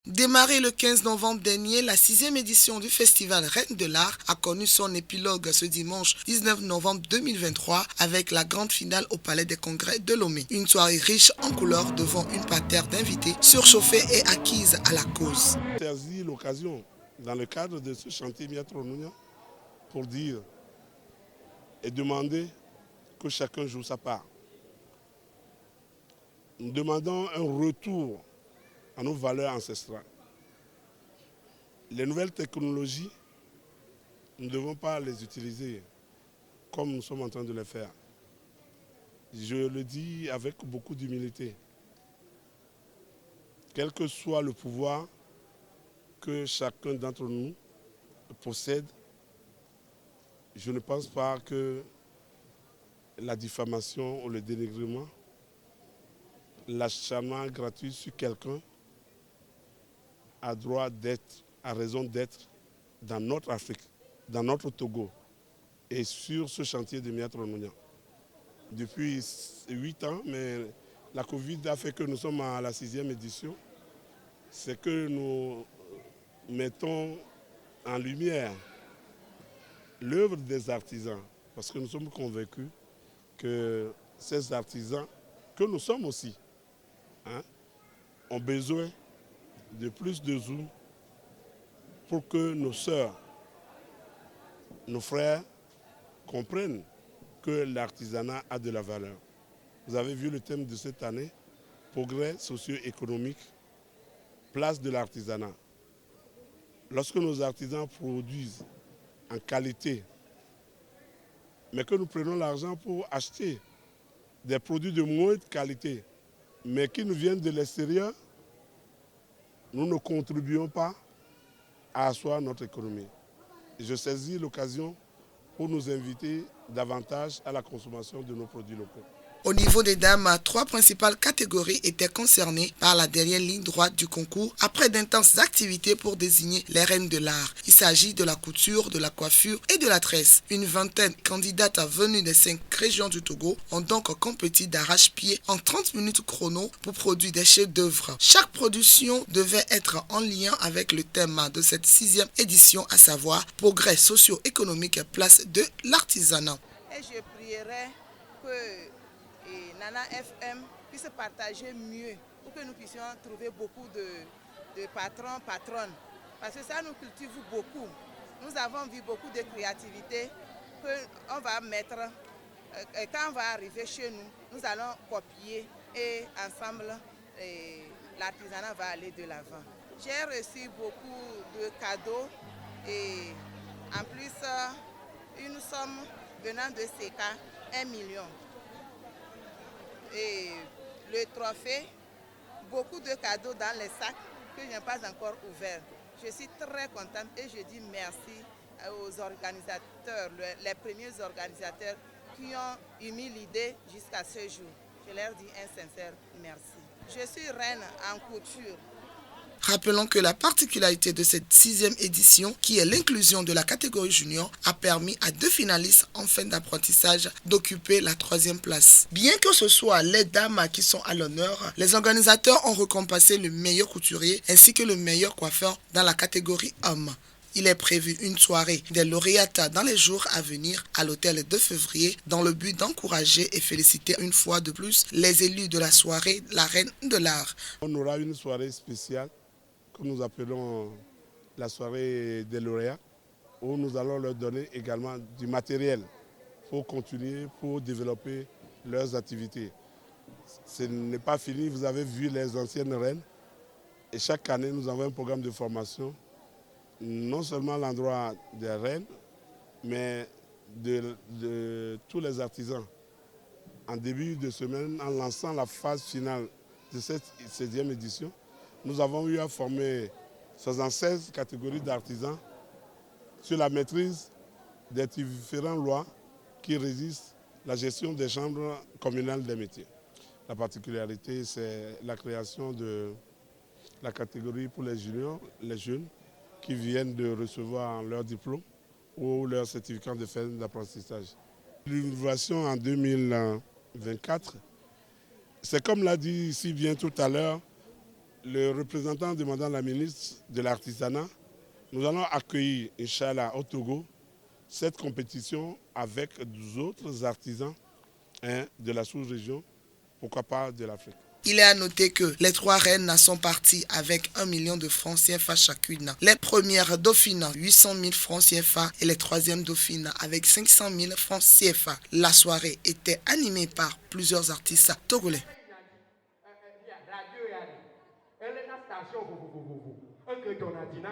Démarrée le 15 novembre dernier, la 6e édition du Festival Reine de l'Art a connu son épilogue ce dimanche 19 novembre 2023 avec la grande finale au Palais des Congrès de Lomé. Une soirée riche en couleurs devant une parterre d'invités surchauffée et acquise à la cause. J'ai saisi l'occasion dans le cadre de ce chantier Miatronounia pour dire et demander que chacun joue sa part. Nous demandons un retour à nos valeurs ancestrales. Les nouvelles technologies, nous ne devons pas les utiliser comme nous sommes en train de le faire. Je le dis avec beaucoup d'humilité. Quel que soit le pouvoir que chacun d'entre nous possède, je ne pense pas que la diffamation ou le dénigrement, l'acharnement gratuit sur quelqu'un a droit d'être, a raison d'être dans notre Afrique, dans notre Togo et sur ce chantier de Miatronounia. Depuis 8 ans, mais la Covid a fait que nous sommes à la 6e édition. C'est que nous mettons en lumière l'œuvre des artisans, parce que nous sommes convaincus que ces artisans, que nous sommes aussi, ont besoin de plus de zoom pour que nos sœurs, nos frères comprennent que l'artisanat a de la valeur. Vous avez vu le thème de cette année, progrès socio-économique, place de l'artisanat. Lorsque nos artisans produisent en qualité, mais que nous prenons l'argent pour acheter des produits de moindre qualité, mais qui nous viennent de l'extérieur, nous ne contribuons pas à asseoir notre économie. Je saisis l'occasion pour nous inviter davantage à la consommation de nos produits locaux. Au niveau des dames, 3 principales catégories étaient concernées par la dernière ligne droite du concours après d'intenses activités pour désigner les reines de l'art. Il s'agit de la couture, de la coiffure et de la tresse. Une vingtaine de candidates venues des 5 régions du Togo ont donc compétit d'arrache-pied en 30 minutes chrono pour produire des chefs-d'œuvre. Chaque production devait être en lien avec le thème de cette 6e édition, à savoir progrès socio-économique, place de l'artisanat. Et je prierai que Nana FM puisse partager mieux pour que nous puissions trouver beaucoup de patrons, patronnes. Parce que ça nous cultive beaucoup. Nous avons vu beaucoup de créativité qu'on va mettre. Quand on va arriver chez nous, nous allons copier et ensemble, l'artisanat va aller de l'avant. J'ai reçu beaucoup de cadeaux et en plus une somme venant de CECA, 1 million. Et le trophée, beaucoup de cadeaux dans les sacs que je n'ai pas encore ouverts. Je suis très contente et je dis merci aux organisateurs, les premiers organisateurs qui ont émis l'idée jusqu'à ce jour. Je leur dis un sincère merci. Je suis reine en couture. Rappelons que la particularité de cette 6e édition, qui est l'inclusion de la catégorie junior, a permis à 2 finalistes en fin d'apprentissage d'occuper la 3e place. Bien que ce soit les dames qui sont à l'honneur, les organisateurs ont récompensé le meilleur couturier ainsi que le meilleur coiffeur dans la catégorie hommes. Il est prévu une soirée des lauréates dans les jours à venir à l'hôtel 2 février dans le but d'encourager et féliciter une fois de plus les élus de la soirée, la Reine de l'Art. On aura une soirée spéciale que nous appelons la soirée des lauréats, où nous allons leur donner également du matériel pour continuer, pour développer leurs activités. Ce n'est pas fini, vous avez vu les anciennes reines, et chaque année nous avons un programme de formation, non seulement à l'endroit des reines, mais de tous les artisans. En début de semaine, en lançant la phase finale de cette 16e édition, nous avons eu à former 76 catégories d'artisans sur la maîtrise des différentes lois qui régissent la gestion des chambres communales des métiers. La particularité, c'est la création de la catégorie pour les juniors, les jeunes, qui viennent de recevoir leur diplôme ou leur certificat de fin d'apprentissage. L'innovation en 2024, c'est comme l'a dit si bien tout à l'heure, Le représentant demandant à la ministre de l'Artisanat, nous allons accueillir, Inch'Allah, au Togo, cette compétition avec d'autres artisans de la sous-région, pourquoi pas de l'Afrique. Il est à noter que les 3 reines sont parties avec 1 million de francs CFA chacune. Les premières dauphines, 800 000 francs CFA et les troisièmes dauphines avec 500 000 francs CFA. La soirée était animée par plusieurs artistes togolais.